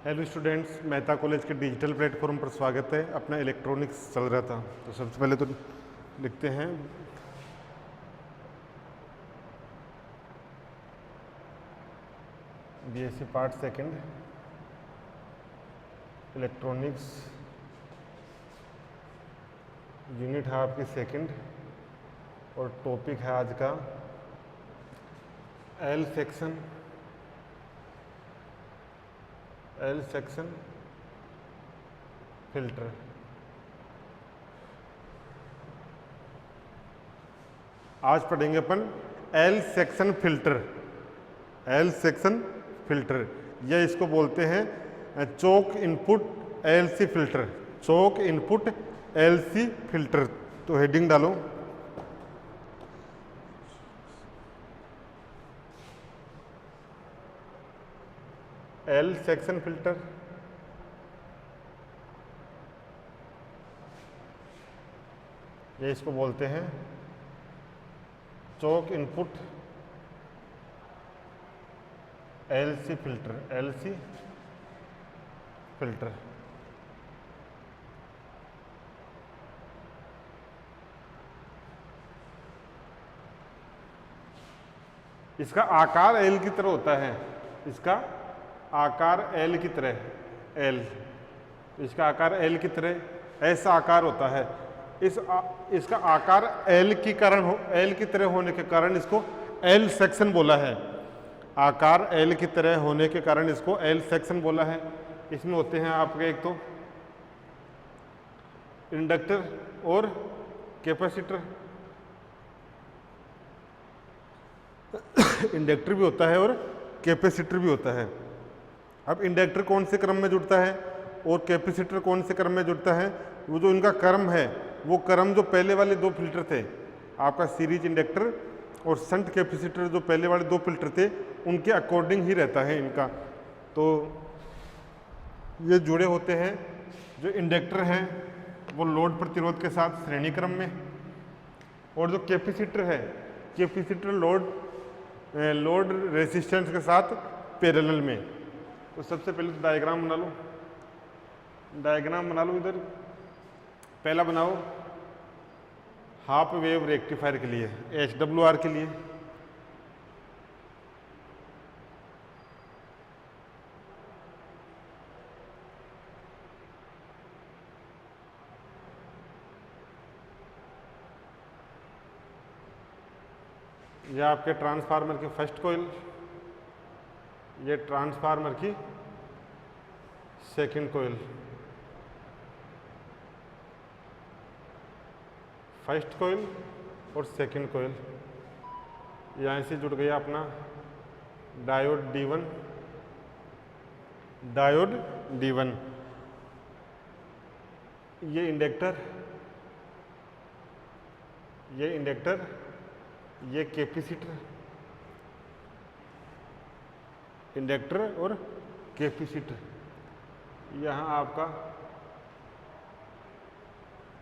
Hello students, Mehta college के digital platform पर स्वागत है। अपना इलेक्ट्रॉनिक्स चल रहा था तो सबसे पहले तो लिखते हैं BSc part second electronics unit है आपकी सेकंड और टॉपिक है आज का एल सेक्शन फिल्टर। आज पढ़ेंगे अपन एल सेक्शन फिल्टर या इसको बोलते हैं चोक इनपुट एलसी फिल्टर। चोक इनपुट एलसी फिल्टर। तो हेडिंग डालो एल सेक्शन फिल्टर। ये इसको बोलते हैं चोक इनपुट एलसी फिल्टर। इसका आकार एल की तरह होता है। इसका आकार एल की तरह इसका आकार एल की तरह ऐसा आकार होता है। इसका आकार एल की तरह होने के कारण इसको एल सेक्शन बोला है। आकार एल की तरह होने के कारण इसको एल सेक्शन बोला है। इसमें होते हैं आपके एक तो इंडक्टर और कैपेसिटर। इंडक्टर भी होता है और कैपेसिटर भी होता है। अब इंडक्टर कौन से क्रम में जुड़ता है और कैपेसिटर कौन से क्रम में जुड़ता है, वो जो इनका क्रम है वो क्रम जो पहले वाले दो फिल्टर थे आपका सीरीज इंडक्टर और शंट कैपेसिटर, जो पहले वाले दो फिल्टर थे उनके अकॉर्डिंग ही रहता है इनका। तो ये जुड़े होते हैं। जो इंडक्टर हैं वो लोड प्रतिरोध के साथ श्रेणी क्रम में, और जो कैपेसिटर है कैपेसिटर लोड रेसिस्टेंस के साथ पैरेलल में। तो सबसे पहले तो डायग्राम बना लो। इधर पहला बनाओ हाफ वेव रेक्टिफायर के लिए, HWR के लिए। यह आपके ट्रांसफार्मर की फर्स्ट कॉइल, ये ट्रांसफार्मर की सेकंड कॉइल। फर्स्ट कॉइल और सेकंड कॉइल। यहाँ से जुड़ गया अपना डायोड D1। ये इंडक्टर, ये कैपेसिटर। इंडक्टर और कैपेसिटर। यहाँ आपका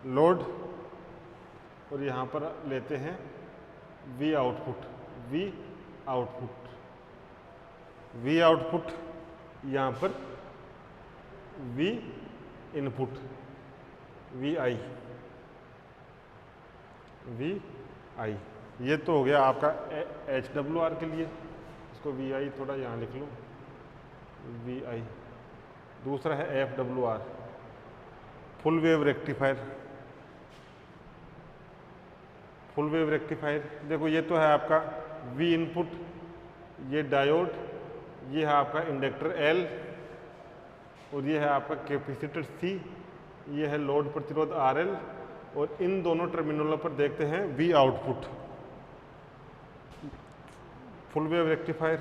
लोड और यहाँ पर लेते हैं V आउटपुट। यहाँ पर V इनपुट, VI। ये तो हो गया आपका HWR के लिए। इसको VI थोड़ा यहाँ लिख लो, VI। दूसरा है FWR, फुल वेव रेक्टिफायर। देखो ये तो है आपका V इनपुट, ये डायोड, ये है आपका इंडक्टर L और ये है आपका कैपेसिटर C, ये है लोड प्रतिरोध RL। और इन दोनों टर्मिनलों पर देखते हैं V output. Full wave rectifier.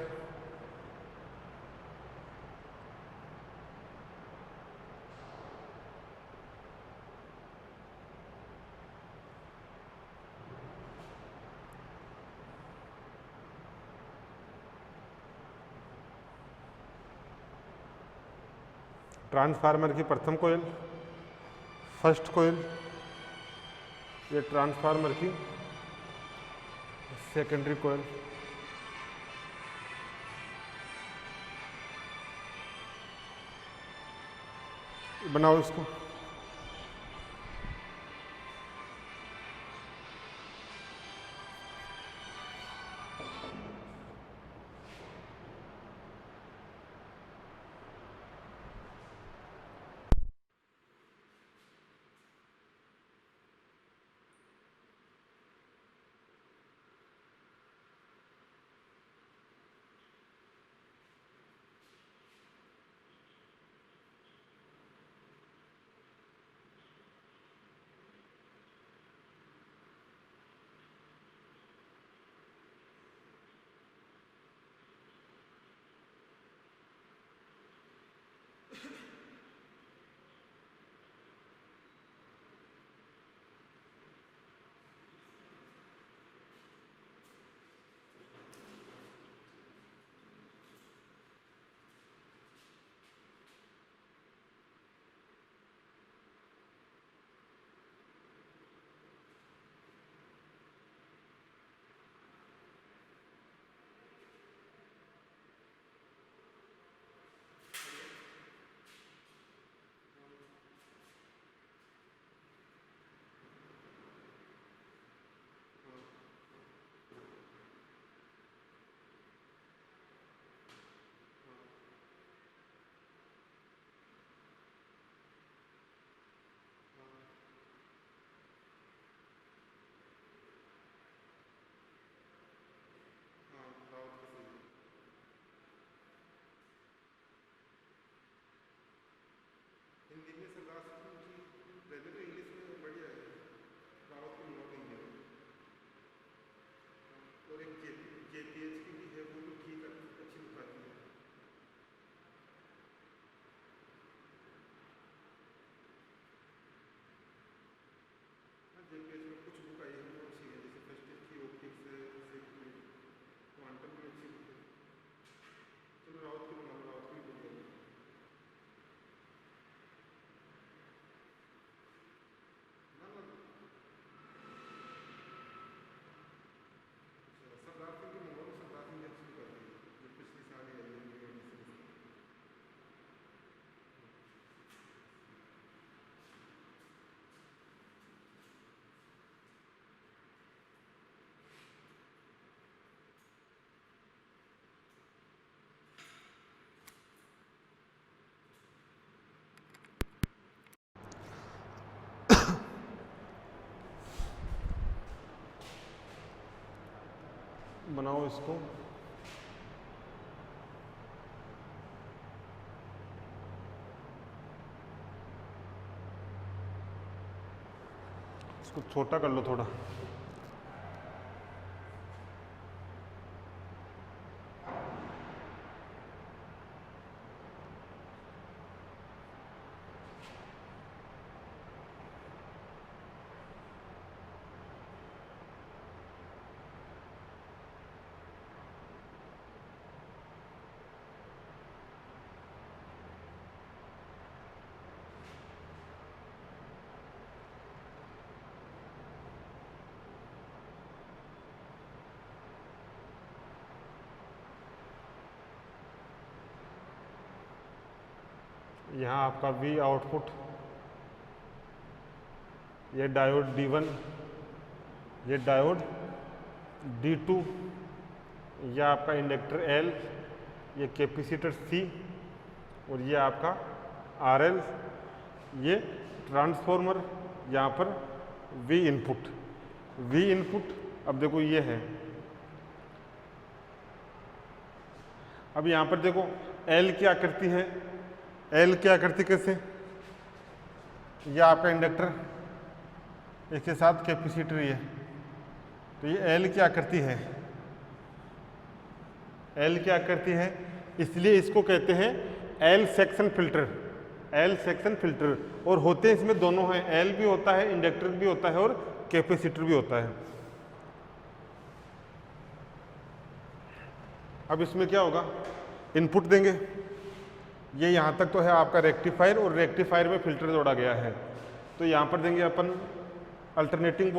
Transformer की प्रथम कॉइल, फर्स्ट कॉइल। ये ट्रांसफार्मर की सेकेंडरी कॉइल। बनाओ इसको। हिंदी में सरदार वैसे तो इंग्लिश में बढ़िया है, रावत की नॉट हिंदी में, और एक JPH की भी है, वो भी ठीक है, अच्छी दिखाती है। हाँ, JPH में कुछ बुक आई है वो अच्छी है, जैसे फेस्टिव की ऑप्टिक्स है, क्वांटम में अच्छी बुक है। चलो रावत की बनाओ, रावत की बढ़िया है। ना ना, सरदार सिंह की मंगवाओ, सरदार सिंह ने अच्छी दिखाती है, जो पिछली साल ही आई है न्यू एडिशन। बनाओ इसको। इसको छोटा कर लो थोड़ा। यहाँ आपका V आउटपुट, ये डायोड D1, ये डायोड D2, यह आपका इंडक्टर L, ये कैपेसिटर C, और ये आपका RL, ये ट्रांसफॉर्मर, यहाँ पर V इनपुट। V इनपुट अब देखो ये है। अब यहाँ पर देखो L क्या करती है, L क्या करती कैसे, यह आपका इंडक्टर, इसके साथ कैपेसिटर ये, तो ये L क्या करती है, L क्या करती है, इसलिए इसको कहते हैं L section filter, L section filter. और होते इसमें दोनों हैं, L भी होता है, इंडक्टर भी होता है, और कैपेसिटर भी होता है। अब इसमें क्या होगा, इनपुट देंगे, ये यहाँ तक तो है आपका रेक्टिफायर, और रेक्टिफायर में फिल्टर जोड़ा गया है, तो यहाँ पर देंगे अपन अल्टरनेटिंग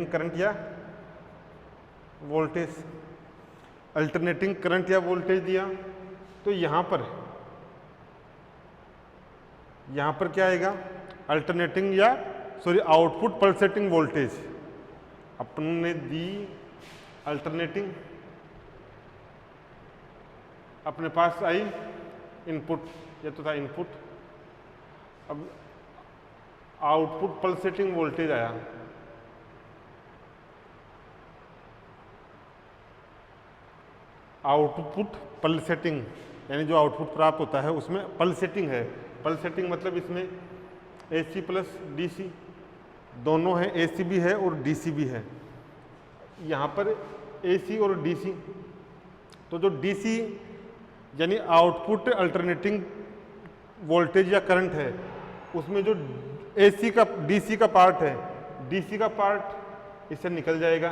करंट या वोल्टेज, अल्टरनेटिंग करंट या वोल्टेज दिया तो यहाँ पर क्या आएगा, अल्टरनेटिंग या आउटपुट पल्सेटिंग वोल्टेज। अपन ने दी अल्टरनेटिंग, अपने पास आई इनपुट, ये तो था इनपुट, अब आउटपुट पल्सेटिंग वोल्टेज आया, आउटपुट पल्सेटिंग यानी जो आउटपुट प्राप्त होता है उसमें पल्सेटिंग है। पल्सेटिंग मतलब इसमें AC प्लस DC दोनों है, AC भी है और DC भी है। यहाँ पर AC और DC, तो जो DC यानी आउटपुट अल्टरनेटिंग वोल्टेज या करंट है उसमें जो DC का पार्ट है, DC का पार्ट इससे निकल जाएगा,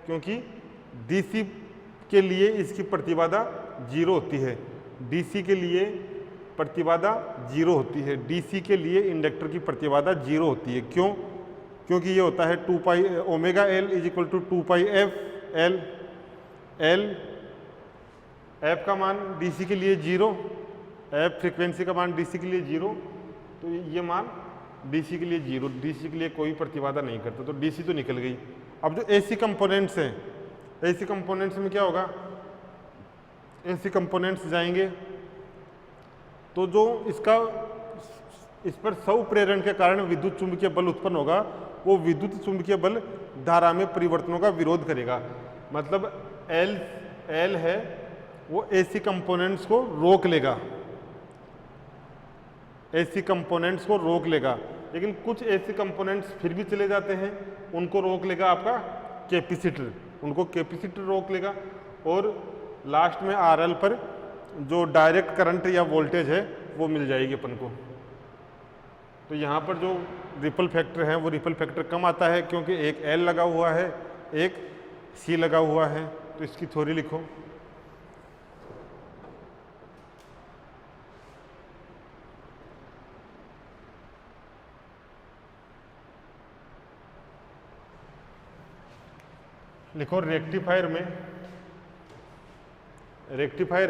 क्योंकि DC के लिए इसकी प्रतिबाधा 0 होती है, DC के लिए प्रतिबाधा 0 होती है, DC के लिए इंडक्टर की प्रतिबाधा 0 होती है। क्यों? क्योंकि ये होता है 2 pi omega L is equal to 2 pi F L, F का मान DC के लिए 0, F फ्रीक्वेंसी का मान DC के लिए 0, तो ये मान DC के लिए 0, DC के लिए कोई प्रतिबाधा नहीं करता, तो DC तो निकल गई। अब जो AC कंपोनेंट्स हैं, AC कंपोनेंट्स में क्या होगा, AC कंपोनेंट्स जाएंगे तो जो इस पर स्वप्रेरण के कारण विद्युत चुंबकीय बल उत्पन्न होगा, वो विद्युत चुंबकीय बल धारा में परिवर्तनों का विरोध करेगा। मतलब L है वो AC कंपोनेंट्स को रोक लेगा, AC कंपोनेंट्स को रोक लेगा, लेकिन कुछ AC कंपोनेंट्स फिर भी चले जाते हैं, उनको रोक लेगा आपका कैपेसिटर, उनको कैपेसिटर रोक लेगा। और लास्ट में RL पर जो डायरेक्ट करंट या वोल्टेज है वो मिल जाएगी अपन को। तो यहाँ पर जो रिपल फैक्टर है वो रिपल फैक्टर कम आता है, क्योंकि एक L लगा हुआ है, एक C लगा हुआ है। तो इसकी थ्योरी लिखो। लिखो रेक्टिफायर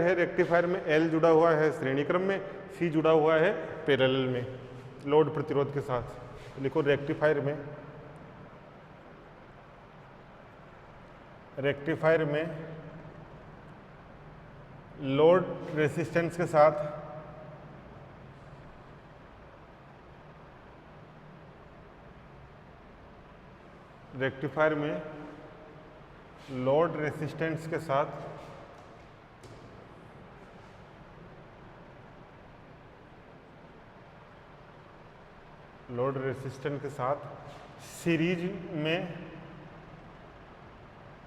है, रेक्टिफायर में L जुड़ा हुआ है श्रेणी क्रम में, C जुड़ा हुआ है पैरेलल में लोड प्रतिरोध के साथ। लिखो रेक्टिफायर में लोड रेसिस्टेंस के साथ लोड रेसिस्टेंस के साथ सीरीज में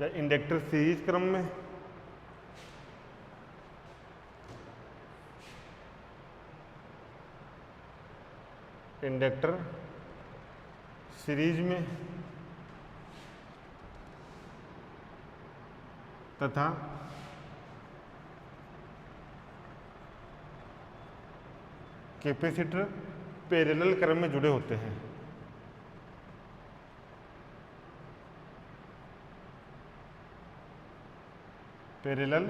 या इंडक्टर सीरीज क्रम में तथा कैपेसिटर पैरेलल क्रम में जुड़े होते हैं। पैरेलल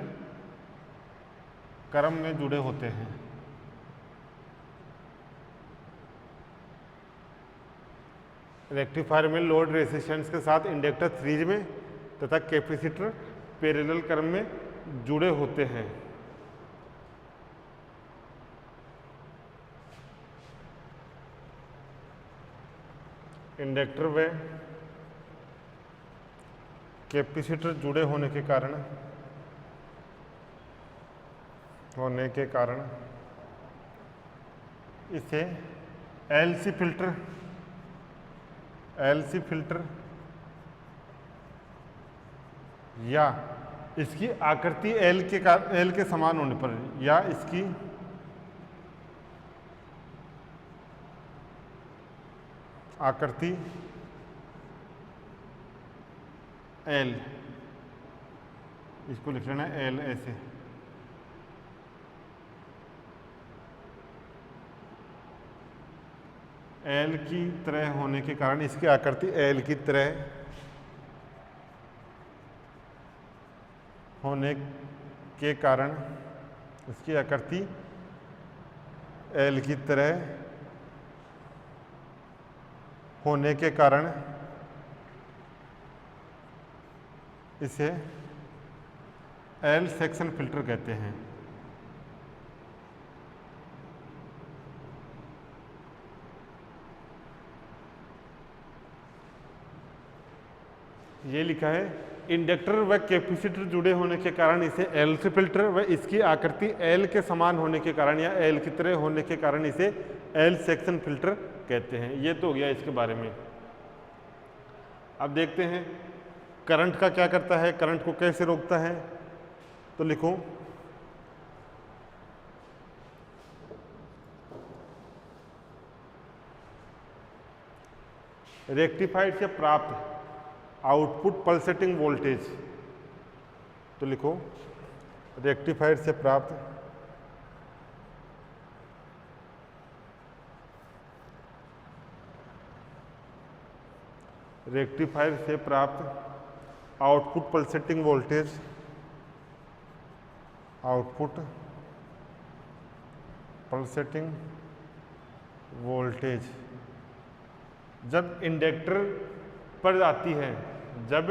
क्रम में जुड़े होते हैं। रेक्टिफायर में लोड रेसिस्टेंस के साथ इंडक्टर सीरीज में तथा कैपेसिटर पैरेलल क्रम में जुड़े होते हैं। इंडक्टर व कैपेसिटर जुड़े होने के कारण इसे LC फिल्टर या इसकी आकृति L के समान होने पर, या इसकी आकृति L, इसको लिख लेना L ऐसे, L की तरह होने के कारण इसकी आकृति L की तरह होने के कारण इसकी आकृति एल की तरह होने के कारण इसे एल सेक्शन फिल्टर कहते हैं। ये लिखा है इंडक्टर व कैपेसिटर जुड़े होने के कारण इसे एल से फिल्टर व इसकी आकृति एल के समान होने के कारण या एल की तरह होने के कारण इसे एल सेक्शन फिल्टर कहते हैं। ये तो हो गया इसके बारे में। अब देखते हैं करंट का क्या करता है, करंट को कैसे रोकता है। तो लिखो रेक्टिफाइड से प्राप्त आउटपुट पल्सेटिंग वोल्टेज। तो लिखो रेक्टिफायर से प्राप्त output pulsating voltage, output pulsating voltage जब इंडक्टर पर आती है, जब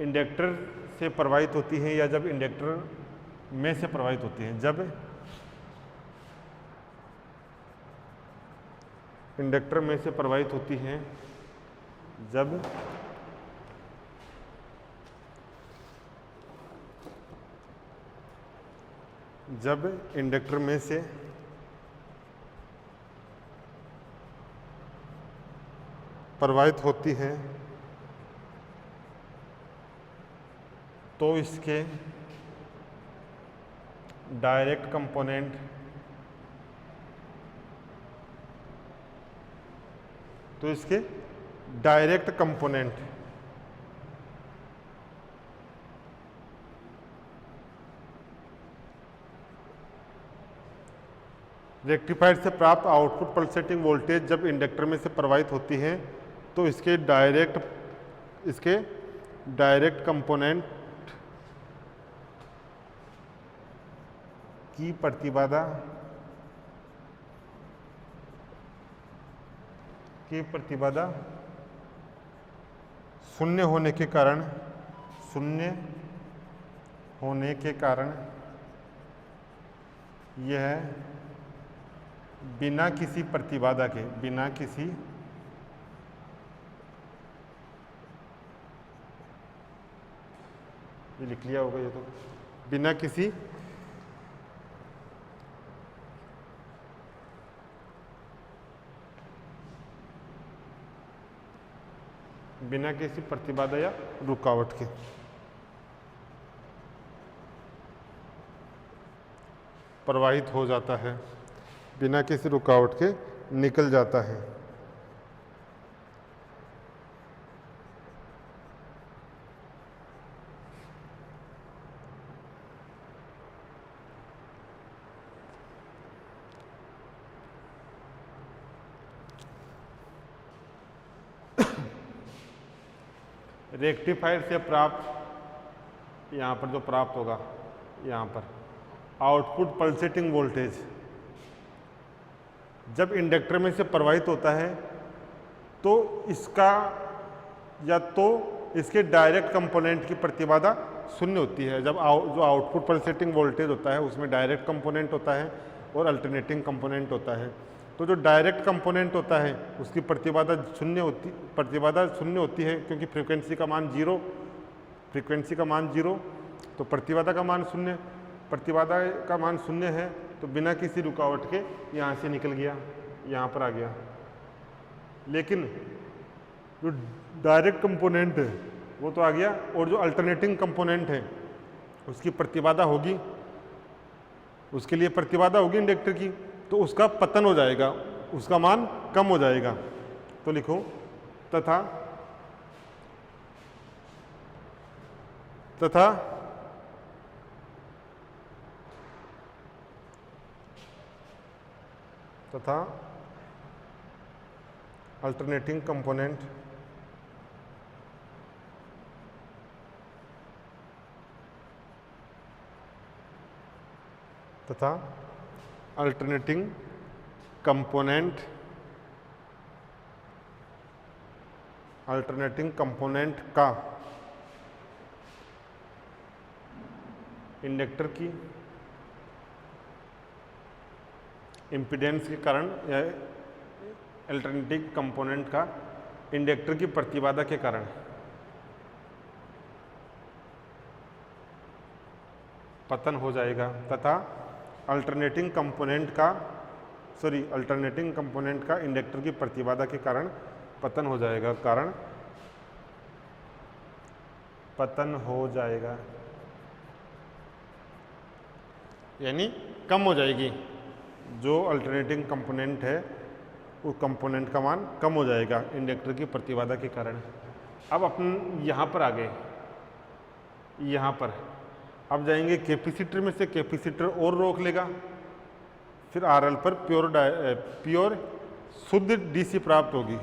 इंडक्टर से प्रवाहित होती है या जब इंडक्टर में से प्रवाहित होती है, जब इंडक्टर में से प्रवाहित होती है, जब इंडक्टर में से प्रवाहित होती है तो इसके डायरेक्ट कंपोनेंट रेक्टिफायर से प्राप्त आउटपुट पल्सेटिंग वोल्टेज जब इंडक्टर में से प्रवाहित होती है तो इसके डायरेक्ट कंपोनेंट की प्रतिबाधा शून्य होने के कारण यह बिना किसी प्रतिबाधा के, ये लिख लिया होगा, ये तो बिना किसी प्रतिबाधा या रुकावट के प्रवाहित हो जाता है, बिना किसी रुकावट के निकल जाता है। रेक्टिफायर से प्राप्त, यहाँ पर जो प्राप्त होगा, यहाँ पर आउटपुट पल्सेटिंग वोल्टेज जब इंडक्टर में से प्रवाहित होता है तो इसके डायरेक्ट कंपोनेंट की प्रतिबाधा शून्य होती है। जब जो आउटपुट पल्सेटिंग वोल्टेज होता है उसमें डायरेक्ट कंपोनेंट होता है और अल्टरनेटिंग कंपोनेंट होता है। तो जो डायरेक्ट कंपोनेंट होता है उसकी प्रतिबाधा शून्य होती है क्योंकि फ्रीक्वेंसी का मान जीरो, तो प्रतिबाधा का मान शून्य है, तो बिना किसी रुकावट के यहाँ से निकल गया, यहाँ पर आ गया। लेकिन जो डायरेक्ट कंपोनेंट है वो तो आ गया, और जो अल्टरनेटिंग कंपोनेंट है उसकी प्रतिबाधा होगी, उसके लिए प्रतिबाधा होगी इंडक्टर की, तो उसका पतन हो जाएगा, उसका मान कम हो जाएगा। तो लिखो तथा अल्टरनेटिंग कंपोनेंट तथा अल्टरनेटिंग कंपोनेंट का इंडक्टर की इम्पीडेंस के कारण या अल्टरनेटिंग कंपोनेंट का इंडक्टर की प्रतिबाधा के कारण पतन हो जाएगा तथा अल्टरनेटिंग कंपोनेंट का इंडक्टर की प्रतिबाधा के कारण पतन हो जाएगा यानी कम हो जाएगी। जो अल्टरनेटिंग कंपोनेंट है उस कंपोनेंट का मान कम हो जाएगा इंडक्टर की प्रतिबाधा के कारण। अब अपन यहाँ पर आ गए, यहाँ पर अब जाएंगे कैपेसिटर में से कैपेसिटर और रोक लेगा, फिर आरएल पर प्योर शुद्ध डीसी प्राप्त होगी।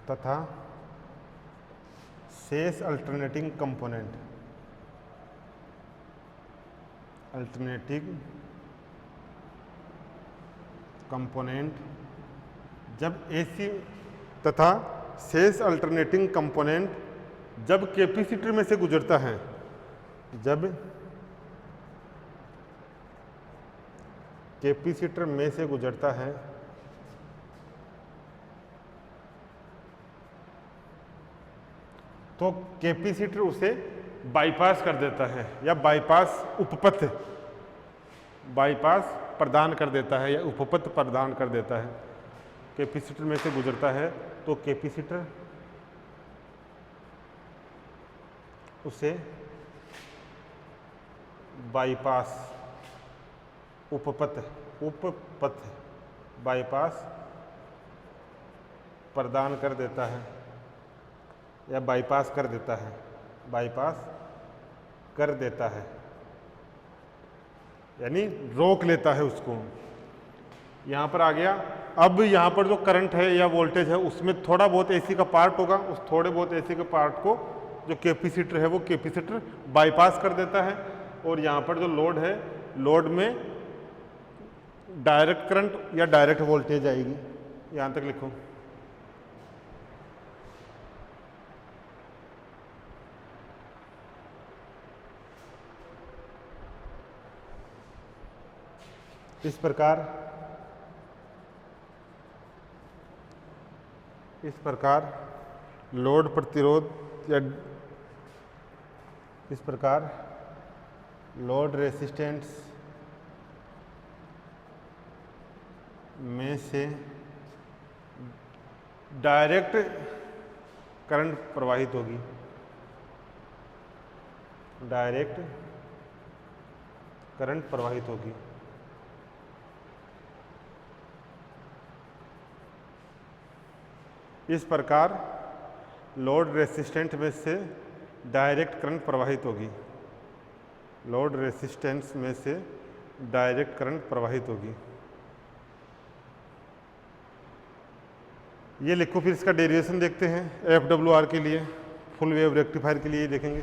तथा शेष अल्टरनेटिंग कंपोनेंट जब एसी तथा शेष अल्टरनेटिंग कंपोनेंट जब कैपेसिटर में से गुजरता है, जब कैपेसिटर में से गुजरता है तो कैपेसिटर उसे बाईपास कर देता है या बाईपास प्रदान कर देता है या उपपथ प्रदान कर देता है। कैपेसिटर में से गुजरता है तो कैपेसिटर उसे बाईपास उपपथ बाईपास प्रदान कर देता है या बाईपास कर देता है यानी रोक लेता है उसको। यहाँ पर आ गया। अब यहाँ पर जो करंट है या वोल्टेज है उसमें थोड़ा बहुत एसी का पार्ट होगा, उस थोड़े बहुत एसी के पार्ट को जो कैपेसिटर है वो कैपेसिटर बाईपास कर देता है। और यहाँ पर जो लोड है, लोड में डायरेक्ट करंट या डायरेक्ट वोल्टेज आएगी। यहाँ तक लिखो। इस प्रकार लोड प्रतिरोध या इस प्रकार लोड रेसिस्टेंस में से डायरेक्ट करंट प्रवाहित होगी, इस प्रकार लोड रेसिस्टेंट में से डायरेक्ट करंट प्रवाहित होगी, ये लिखो। फिर इसका डेरिवेशन देखते हैं। FWR के लिए, फुल वेव रेक्टिफायर के लिए देखेंगे।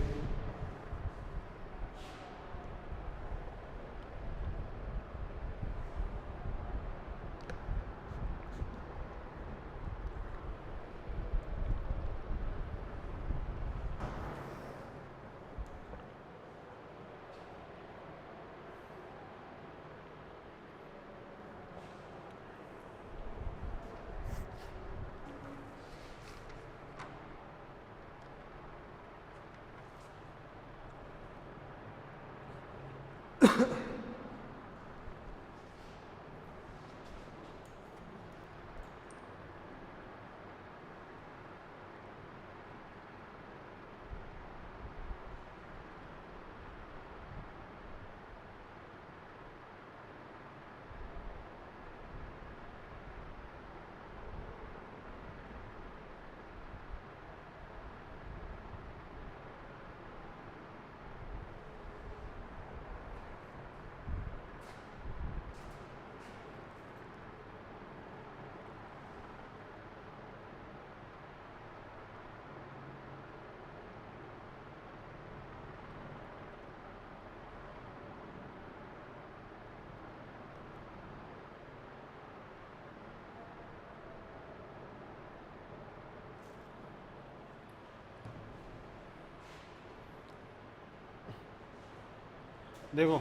देखो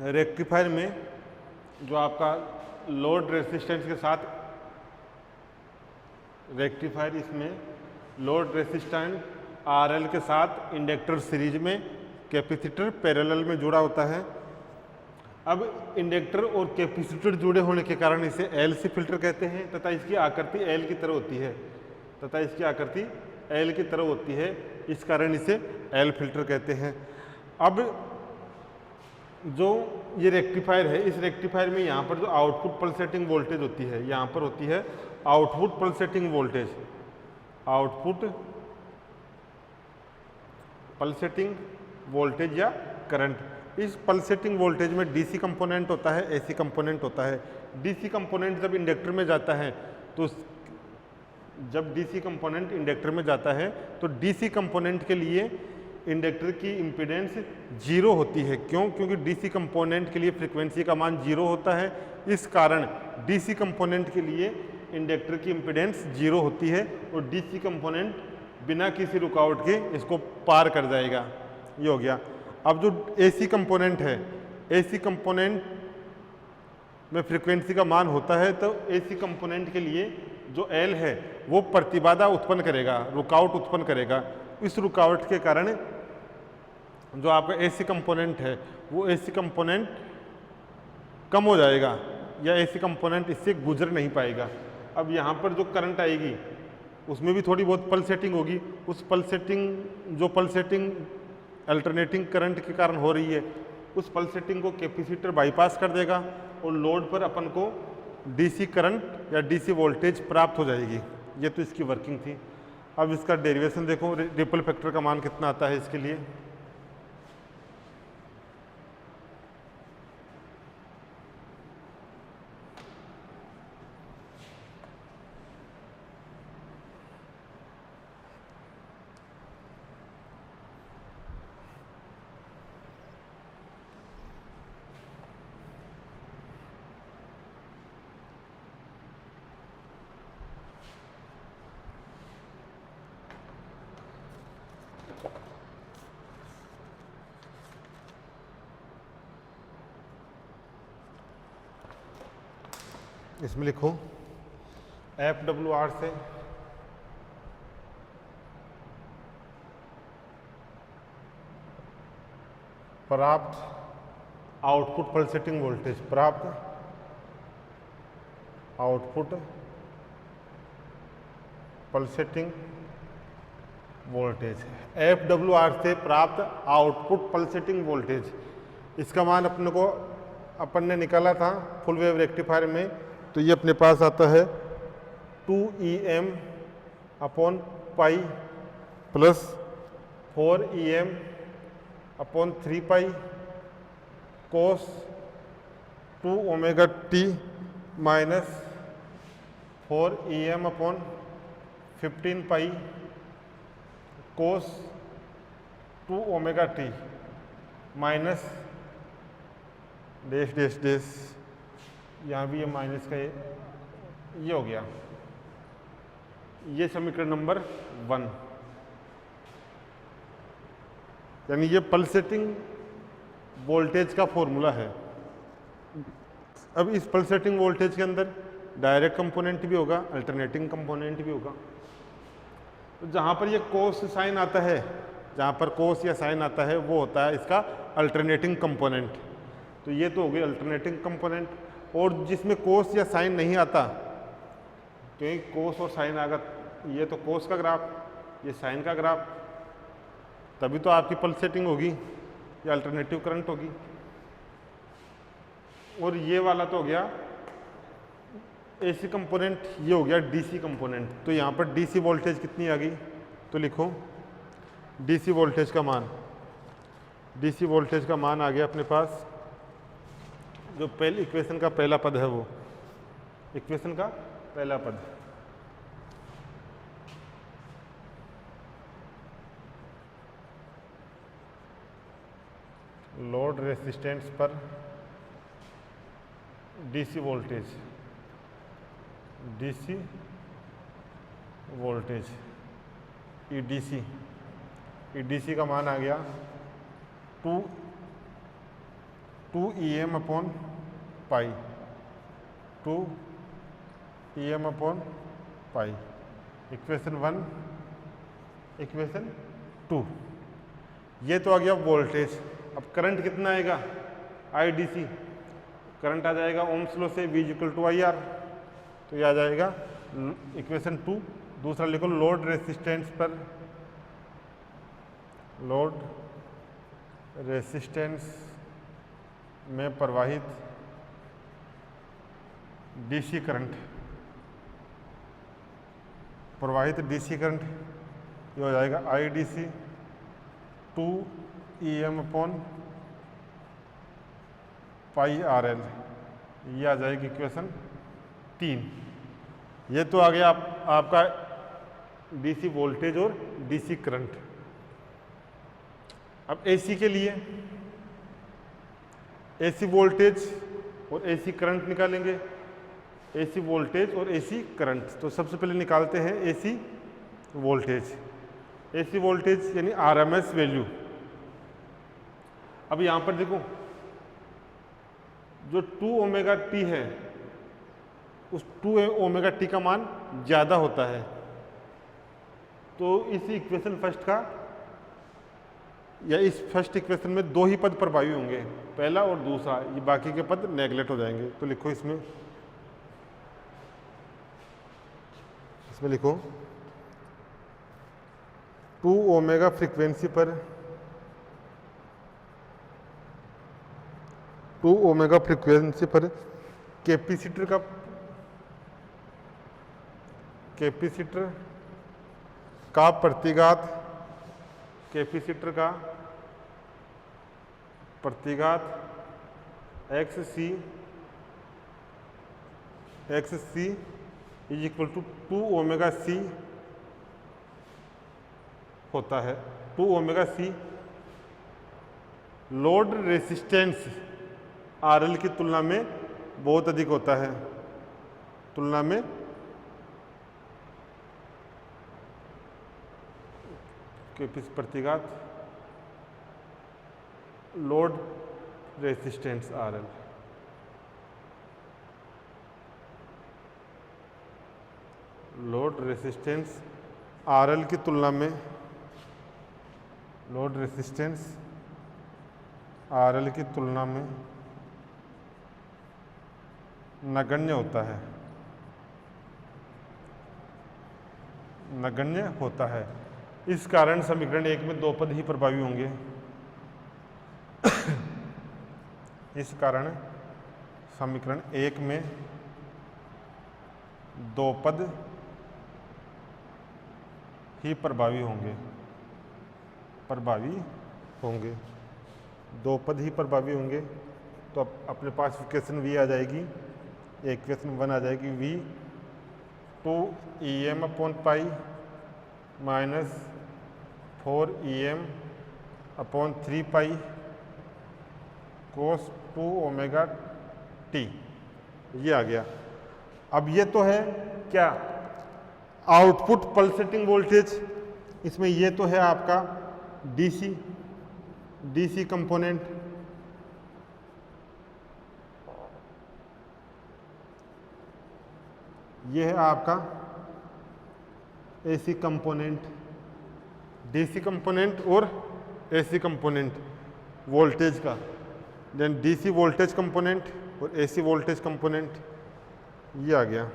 रेक्टिफायर में जो आपका लोड रेसिस्टेंस के साथ रेक्टिफायर, इसमें लोड रेसिस्टेंस आरएल के साथ इंडक्टर सीरीज में, कैपेसिटर पैरेलल में जुड़ा होता है। अब इंडक्टर और कैपेसिटर जुड़े होने के कारण इसे एलसी फिल्टर कहते हैं तथा इसकी आकृति एल की तरह होती है, इस कारण इसे एल फिल्टर कहते हैं। अब जो ये रेक्टिफायर है, इस रेक्टिफायर में यहाँ पर जो आउटपुट पल्सेटिंग वोल्टेज होती है, यहाँ पर होती है आउटपुट पल्सेटिंग वोल्टेज या करंट। इस पल्सेटिंग वोल्टेज में डीसी कंपोनेंट होता है, एसी कंपोनेंट होता है। डीसी कंपोनेंट जब इंडक्टर में जाता है तो डीसी कंपोनेंट के लिए इंडक्टर की इम्पीडेंस 0 होती है। क्यों? क्योंकि डीसी कंपोनेंट के लिए फ्रीक्वेंसी का मान 0 होता है, इस कारण डीसी कंपोनेंट के लिए इंडक्टर की इम्पीडेंस 0 होती है और डीसी कंपोनेंट बिना किसी रुकावट के इसको पार कर जाएगा। ये हो गया। अब जो एसी कंपोनेंट है, एसी कंपोनेंट में फ्रीक्वेंसी का मान होता है, तो एसी कंपोनेंट के लिए जो एल है वो प्रतिबाधा उत्पन्न करेगा, रुकावट उत्पन्न करेगा। इस रुकावट के कारण जो आपका एसी कंपोनेंट है वो एसी कंपोनेंट कम हो जाएगा या एसी कंपोनेंट इससे गुजर नहीं पाएगा। अब यहाँ पर जो करंट आएगी उसमें भी थोड़ी बहुत पल्सेटिंग होगी। उस पल्सेटिंग अल्टरनेटिंग करंट के कारण हो रही है, उस पल्सेटिंग को कैपेसिटर बाईपास कर देगा और लोड पर अपन को डीसी करंट या डीसी वोल्टेज प्राप्त हो जाएगी। ये तो इसकी वर्किंग थी। अब इसका डेरिवेशन देखो, रिपल फैक्टर का मान कितना आता है इसके लिए। इसमें लिखो FWR से प्राप्त आउटपुट पल्सेटिंग वोल्टेज, FWR से प्राप्त आउटपुट पल्सेटिंग वोल्टेज, इसका मान अपन ने निकाला था फुल वेव रेक्टिफायर में। तो ये अपने पास आता है 2EM upon pi plus 4EM upon 3 pi cos 2 omega T minus 4EM upon 15 पाई cos 2 omega T minus dash dash dash, यहाँ भी ये माइनस का ये हो गया। ये समीकरण नंबर 1, यानी ये पल्सेटिंग वोल्टेज का फॉर्मूला है। अब इस पल्सेटिंग वोल्टेज के अंदर डायरेक्ट कंपोनेंट भी होगा, अल्टरनेटिंग कंपोनेंट भी होगा। तो जहाँ पर ये कोस साइन आता है, जहाँ पर कोस या साइन आता है वो होता है इसका अल्टरनेटिंग कंपोनेंट। तो ये तो हो गई अल्टरनेटिंग कंपोनेंट। और जिसमें कोस या साइन नहीं आता, क्योंकि कोस और साइन आगा, ये तो कोस का ग्राफ, ये साइन का ग्राफ, तभी तो आपकी पल्सेटिंग होगी या अल्टरनेटिव करंट होगी। और ये वाला तो हो गया एसी कंपोनेंट, ये हो गया डीसी कंपोनेंट। तो यहाँ पर डीसी वोल्टेज कितनी आ गई, तो लिखो डीसी वोल्टेज का मान, डीसी वोल्टेज का मान आ गया अपने पास, जो पहले इक्वेशन का पहला पद है, वो इक्वेशन का पहला पद, लोड रेसिस्टेंस पर डीसी वोल्टेज, ईडीसी का मान आ गया two E M upon pi, 2 E M upon pi, equation 1, equation 2। ये तो आ गया वोल्टेज। अब करंट कितना आएगा, आई डी सी, करंट आ जाएगा ओम्स लॉ से V equal to I R, तो ये आ जाएगा इक्वेशन 2। दूसरा लिखो लोड रेसिस्टेंस पर, लोड रेसिस्टेंस में प्रवाहित डीसी करंट, प्रवाहित डीसी करंट ये हो जाएगा I D C 2 E M upon pi R L, ये आ जाएगी इक्वेशन 3। ये तो आ गया आपका डीसी वोल्टेज और डीसी करंट। अब एसी के लिए एसी वोल्टेज और एसी करंट निकालेंगे, एसी वोल्टेज और एसी करंट। तो सबसे पहले निकालते हैं एसी वोल्टेज। एसी वोल्टेज यानी आरएमएस वैल्यू। अब यहां पर देखो जो 2 ओमेगा टी है, उस 2 ओमेगा टी का मान ज़्यादा होता है, तो इस इक्वेशन फर्स्ट का या इस फर्स्ट इक्वेशन में 2 ही पद प्रभावी होंगे, पहला और दूसरा, ये बाकी के पद नेगलेक्ट हो जाएंगे। तो लिखो इसमें लिखो 2 ओमेगा फ्रीक्वेंसी पर 2 ओमेगा फ्रीक्वेंसी पर कैपेसिटर का प्रतिघात, कैपेसिटर का प्रतिघात XC is equal to 2 omega C होता है। 2 omega C load resistance RL की तुलना में बहुत अधिक होता है, तुलना में प्रतिघात load resistance RL। Load resistance RL की तुलना में, लोड रेसिस्टेंस RL की तुलना में नगण्य होता है, नगण्य होता है। इस कारण समीकरण 1 में 2 पद ही प्रभावी होंगे। इस कारण समीकरण 1 में 2 पद ही प्रभावी होंगे, प्रभावी होंगे, 2 पद ही प्रभावी होंगे। तो अब अपने पास इक्वेशन V आ जाएगी, इक्वेशन 1 आ जाएगी V 2 EM upon pi minus 4 EM upon 3 pi cos 2 omega t, ये आ गया। अब ये तो है क्या, आउटपुट पल्सेटिंग वोल्टेज। इसमें ये तो है आपका डीसी कंपोनेंट, ये है आपका एसी कंपोनेंट, डीसी कंपोनेंट और एसी कंपोनेंट वोल्टेज का। देन डीसी वोल्टेज कंपोनेंट और एसी वोल्टेज कंपोनेंट, ये आ गया।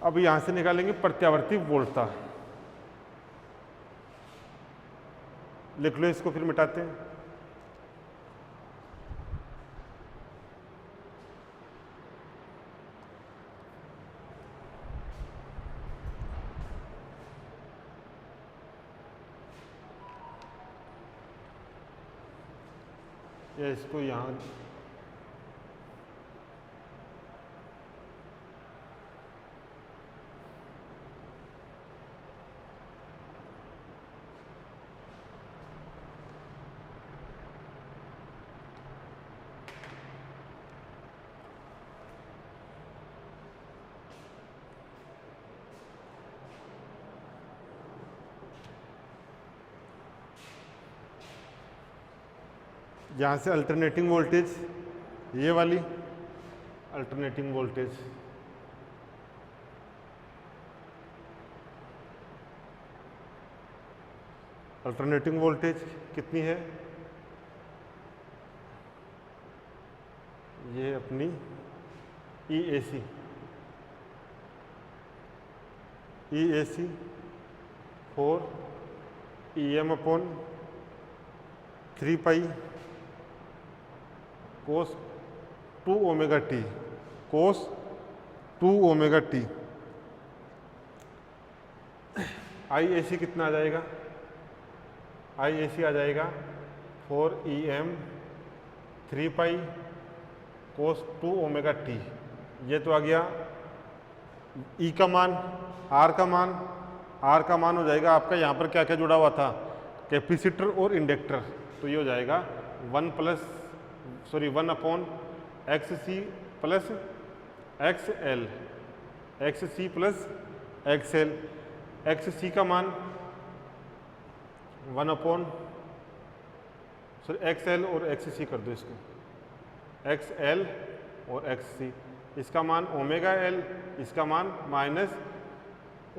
अब यहां से निकालेंगे प्रत्यावर्ती वोल्टता। लिख लो इसको, फिर मिटाते हैं। या इसको यहाँ यहाँ से अल्टरनेटिंग वोल्टेज ये वाली अल्टरनेटिंग वोल्टेज, अल्टरनेटिंग वोल्टेज कितनी है, ये अपनी EAC, EAC 4 EM upon 3 pi cos 2 omega T, कोस 2 ओमेगा टी। IAC कितना आ जाएगा, IAC आ जाएगा 4 EM 3 pi cos 2 omega t. ये तो आ गया E का मान, R का मान, R का मान हो जाएगा आपका, यहाँ पर क्या क्या जुड़ा हुआ था, कैपेसिटर और इंडक्टर, तो ये हो जाएगा 1 upon XC plus XL, XC plus XL। XC का मान 1 अपॉन XL और XC कर दो इसको, XL और XC, इसका मान ओमेगा L, इसका मान माइनस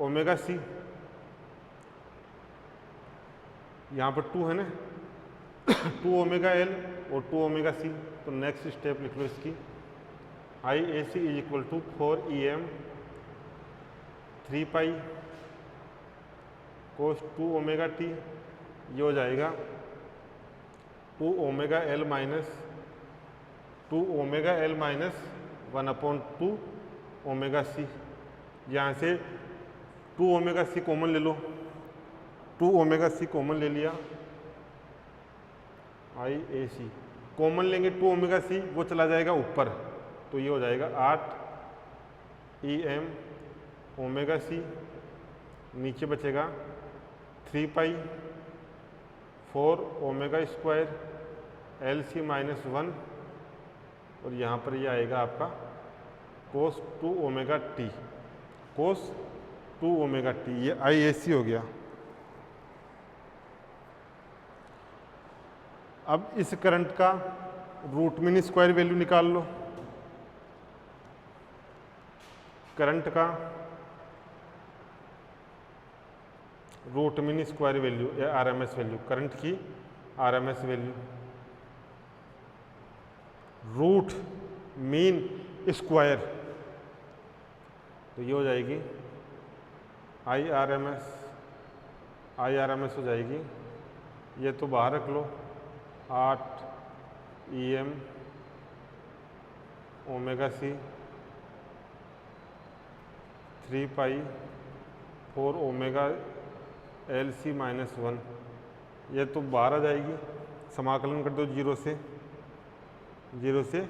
ओमेगा C। यहाँ पर 2 है ना, 2 ओमेगा L और 2 ओमेगा C। तो नेक्स्ट स्टेप लिख लो इसकी, IAC is equal to 4 EM 3 pi cos 2 omega t. ये हो जाएगा 2 omega L minus 2 omega L minus 1 upon 2 omega C। यहाँ से 2 ओमेगा C कॉमन ले लो, 2 ओमेगा C कॉमन ले लिया, IAC कॉमन लेंगे 2 ओमेगा C, वो चला जाएगा ऊपर, तो ये हो जाएगा 8 EM ओमेगा C, नीचे बचेगा 3 pi 4 omega square LC minus 1, और यहाँ पर ये आएगा आपका कोस 2 ओमेगा टी, कोस 2 ओमेगा टी। ये IAC हो गया। अब इस करंट का रूट मीन स्क्वायर वैल्यू निकाल लो, करंट का रूट मीन स्क्वायर वैल्यू या RMS वैल्यू, करंट की RMS value, root mean square, तो ये हो जाएगी IRMS हो जाएगी, ये तो बाहर रख लो, 8 EM omega C 3 pi 4 omega LC minus 1, ये तो बाहर आ जाएगी, समाकलन कर दो 0 से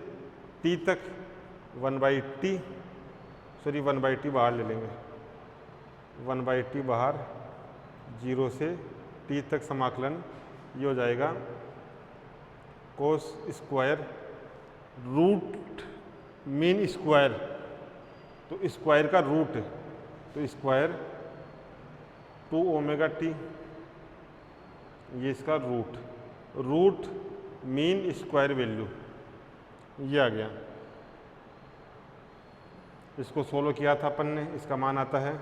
T तक, 1/T बाहर ले लेंगे, 1/T बाहर, 0 से T तक समाकलन, ये हो जाएगा cos square root mean square, तो स्क्वायर का रूट, तो स्क्वायर 2 ओमेगा टी, ये इसका रूट मीन स्क्वायर वैल्यू, ये आ गया। इसको सोल्व किया था अपन ने, इसका मान आता है,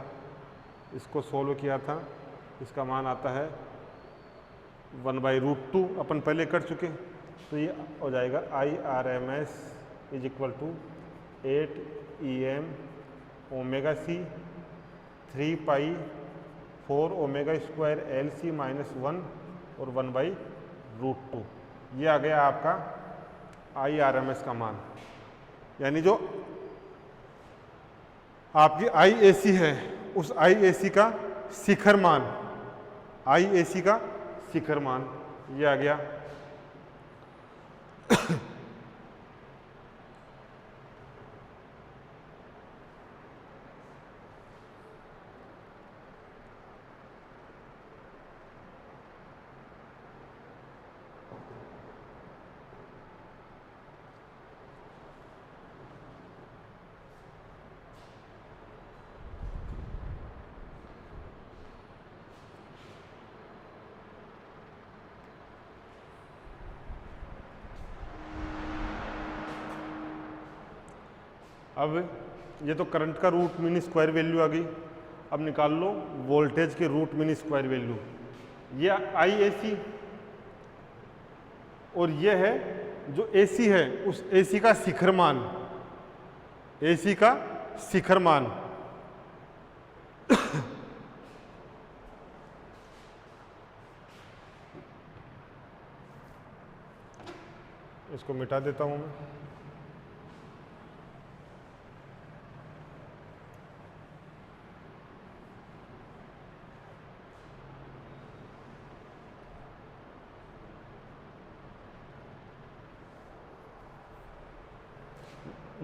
इसको सोल्व किया था, इसका मान आता है 1/√2, अपन पहले कर चुके, तो ये हो जाएगा IRMS is equal to 8 EM omega C 3 pi 4 omega square LC minus 1 और 1/√2। ये आ गया आपका IRMS का मान, यानी जो आपकी IAC है उस IAC का शिखर मान, IAC का शिखर मान ये आ गया। अब ये तो करंट का रूट मीन स्क्वायर वैल्यू आ गई। अब निकाल लो वोल्टेज के रूट मीन स्क्वायर वैल्यू। ये IAC और ये है जो AC है, उस AC का शिखर मान, AC का शिखर मान। इसको मिटा देता हूं मैं।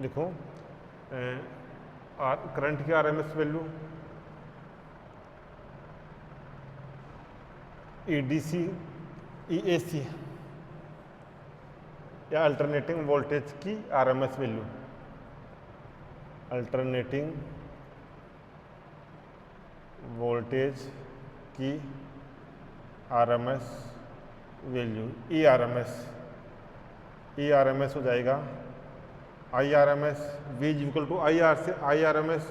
देखो करंट की RMS वैल्यू EDC EAC या अल्टरनेटिंग वोल्टेज की RMS वैल्यू, अल्टरनेटिंग वोल्टेज की RMS वैल्यू ERMS हो जाएगा IRMS, V equal to IR से IRMS।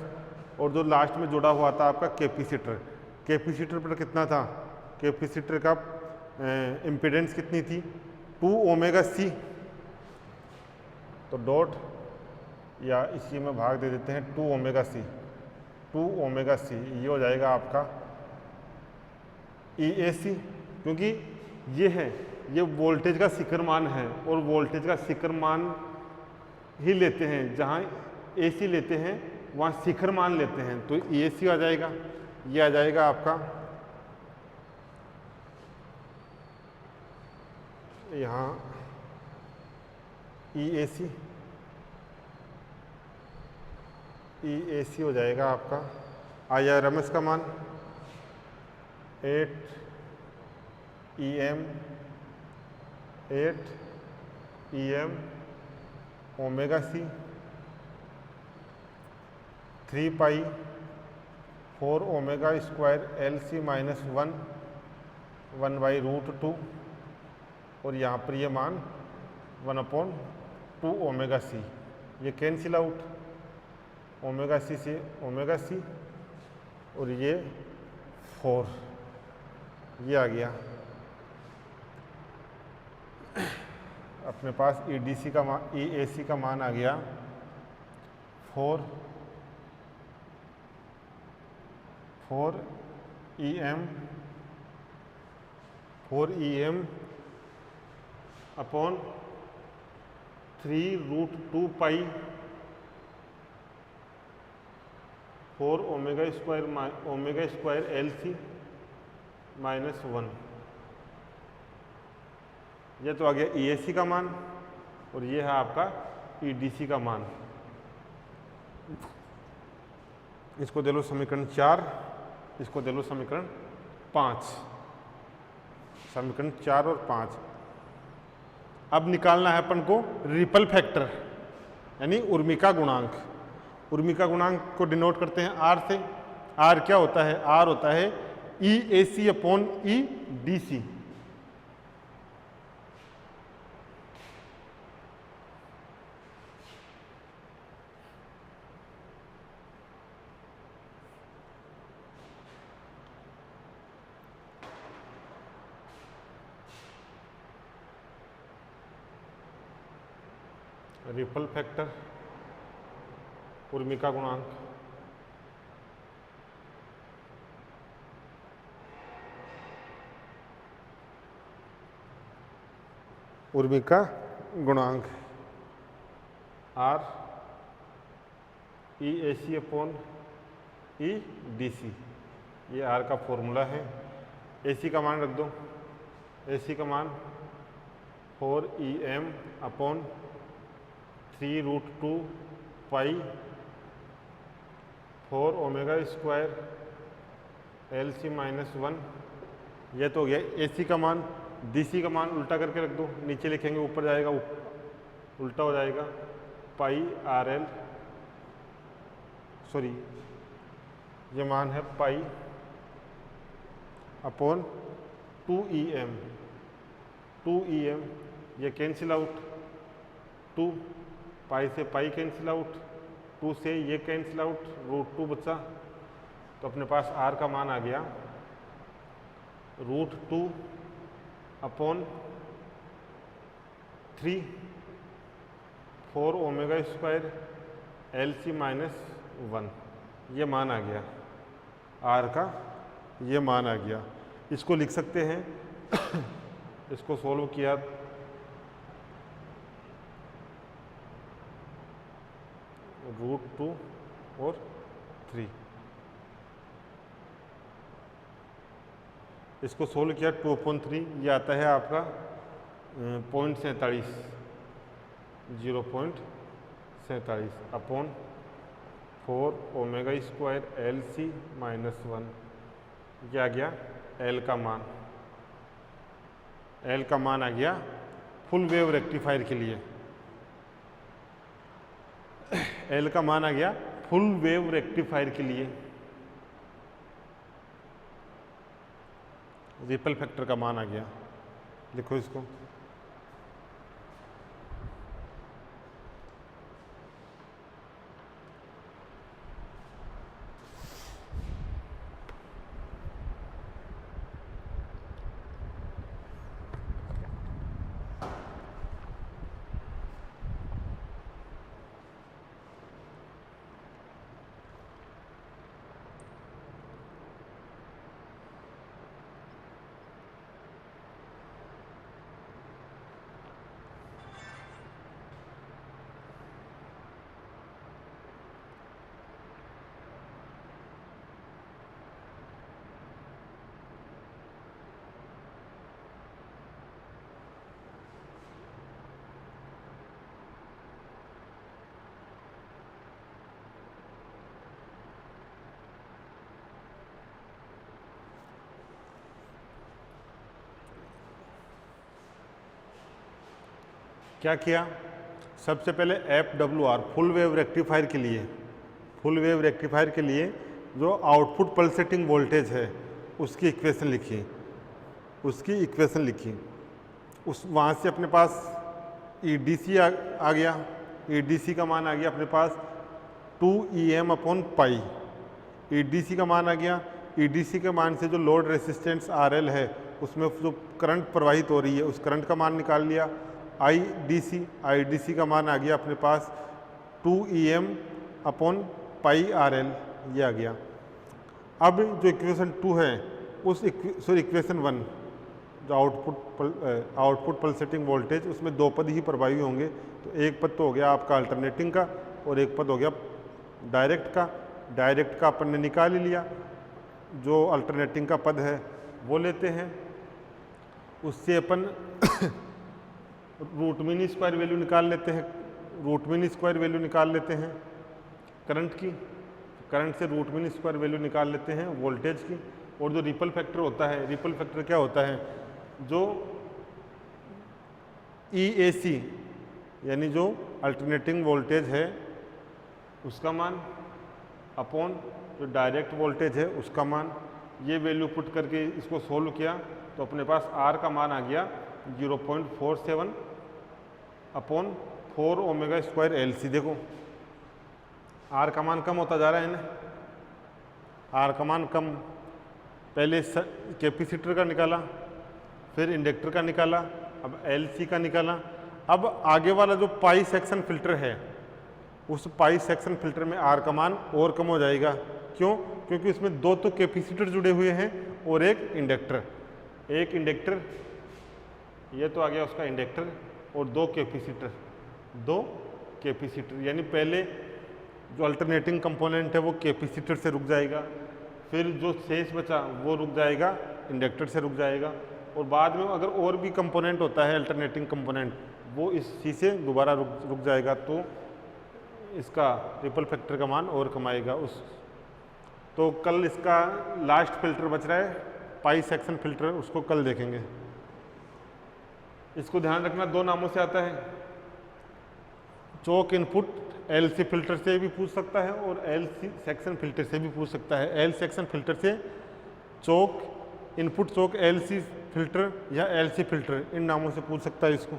और जो लास्ट में जुड़ा हुआ था आपका कैपेसिटर, कैपेसिटर पर कितना था, कैपेसिटर का इम्पीडेंस कितनी थी 2 ओमेगा C। तो डॉट या इसी में भाग दे देते हैं 2 ओमेगा C, 2 ओमेगा C ये हो जाएगा आपका EAC, क्योंकि ये है, ये वोल्टेज का शिखर मान है और वोल्टेज का शिखर मान ही लेते हैं, जहाँ AC लेते हैं वहाँ शिखर मान लेते हैं, तो EAC आ जाएगा। ये आ जाएगा आपका यहाँ EAC हो जाएगा आपका IRMS का मान 8 EM omega C 3 pi 4 omega square LC minus 1 by root 2 और यहाँ पर ये मान 1/2 ओमेगा C। ये कैंसिल आउट, ओमेगा C से ओमेगा C और ये 4 ये आ गया। अपने पास EDC का मान, EAC का मान आ गया 4 EM अपॉन 3√2 पाई 4 ओमेगा स्क्वायर LC माइनस 1। ये तो आ गया EAC का मान और ये है आपका EDC का मान। इसको दे लो समीकरण 4, इसको दे लो समीकरण 5, समीकरण 4 और 5। अब निकालना है अपन को रिपल फैक्टर यानी उर्मिका गुणांक। उर्मिका गुणांक को डिनोट करते हैं R से। R क्या होता है, R होता है EAC upon EDC। Ripple factor उर्मिका गुणांक उर्मिका गुणांक R EAC अपॉन EDC, ये R का फॉर्मूला है। AC का मान रख दो, AC का मान 4 EM अपॉन 3√2 पाई 4 ओमेगा स्क्वायर LC माइनस 1। यह तो हो गया AC का मान। DC का मान उल्टा करके रख दो, नीचे लिखेंगे ऊपर जाएगा, उल्टा हो जाएगा पाई RL, सॉरी ये मान है पाई अपॉन 2EM, ये कैंसिल आउट, 2 पाई से पाई कैंसिल आउट 2 से ये कैंसिल आउट, √2 बचा, तो अपने पास r का मान आ गया √2 upon 3 4 omega square LC minus 1, ये मान आ गया r का, ये मान आ गया। इसको लिख सकते हैं इसको सोल्व किया √2 और 3, इसको सोल्व किया 2/3, ये आता है आपका 0.47, 0.47 upon 4 omega square LC minus 1, ये आ गया L का मान। L का मान आ गया फुल वेव रेक्टिफायर के लिए, L का मान आ गया फुल वेव रेक्टिफायर के लिए। रिपल फैक्टर का मान आ गया, लिखो इसको। क्या किया, सबसे पहले FWR फुल वेव रेक्टिफायर के लिए, फुल वेव रेक्टिफायर के लिए जो आउटपुट पल्सेटिंग वोल्टेज है उसकी इक्वेशन लिखी, उसकी इक्वेशन लिखी। उस वहाँ से अपने पास EDC आ गया, EDC का मान आ गया अपने पास 2EM/π, EDC का मान आ गया। EDC के मान से जो लोड रेसिस्टेंस RL है उसमें जो करंट प्रवाहित हो रही है उस करंट का मान निकाल लिया। IDC का मान आ गया अपने पास 2EM/πRL, ये आ गया। अब जो इक्वेशन 2 है उस इक्वेशन 1 जो आउटपुट पल्सेटिंग वोल्टेज, उसमें दो पद ही प्रभावी होंगे। तो एक पद तो हो गया आपका अल्टरनेटिंग का और एक पद हो गया डायरेक्ट का। डायरेक्ट का अपन ने निकाल ही लिया, जो अल्टरनेटिंग का पद है वो लेते हैं, उससे अपन रूट मीन स्क्वायर वैल्यू निकाल लेते हैं, रूट मीन स्क्वायर वैल्यू निकाल लेते हैं करंट की, करंट से रूट मीन स्क्वायर वैल्यू निकाल लेते हैं वोल्टेज की। और जो रिपल फैक्टर होता है, रिपल फैक्टर क्या होता है, जो EAC यानी जो अल्टरनेटिंग वोल्टेज है उसका मान अपॉन जो डायरेक्ट वोल्टेज है उसका मान, ये वैल्यू पुट करके इसको सोल्व किया तो अपने पास R का मान आ गया 0.47 अपॉन 4 ओमेगा स्क्वायर LC। देखो R का मान कम होता जा रहा है ना, R का मान कम, पहले कैपेसिटर का निकाला, फिर इंडक्टर का निकाला, अब LC का निकाला। अब आगे वाला जो पाई सेक्शन फिल्टर है उस पाई सेक्शन फिल्टर में R का मान और कम हो जाएगा। क्यों? क्योंकि उसमें दो तो कैपेसिटर जुड़े हुए हैं और एक इंडक्टर। एक इंडक्टर, ये तो आ गया उसका इंडक्टर, और दो कैपेसिटर, यानी पहले जो अल्टरनेटिंग कंपोनेंट है वो कैपेसिटर से रुक जाएगा, फिर जो शेष बचा वो रुक जाएगा इंडक्टर से रुक जाएगा, और बाद में अगर और भी कंपोनेंट होता है अल्टरनेटिंग कंपोनेंट वो इसी से दोबारा रुक जाएगा। तो इसका रिपल फैक्टर का मान और कमाएगा उस। तो कल इसका लास्ट फिल्टर बच रहा है पाई सेक्शन फिल्टर, उसको कल देखेंगे। इसको ध्यान रखना, दो नामों से आता है, चोक इनपुट LC फिल्टर से भी पूछ सकता है और LC सेक्शन फिल्टर से भी पूछ सकता है। L सेक्शन फिल्टर से चोक इनपुट चोक LC फिल्टर या LC फिल्टर, इन नामों से पूछ सकता है इसको।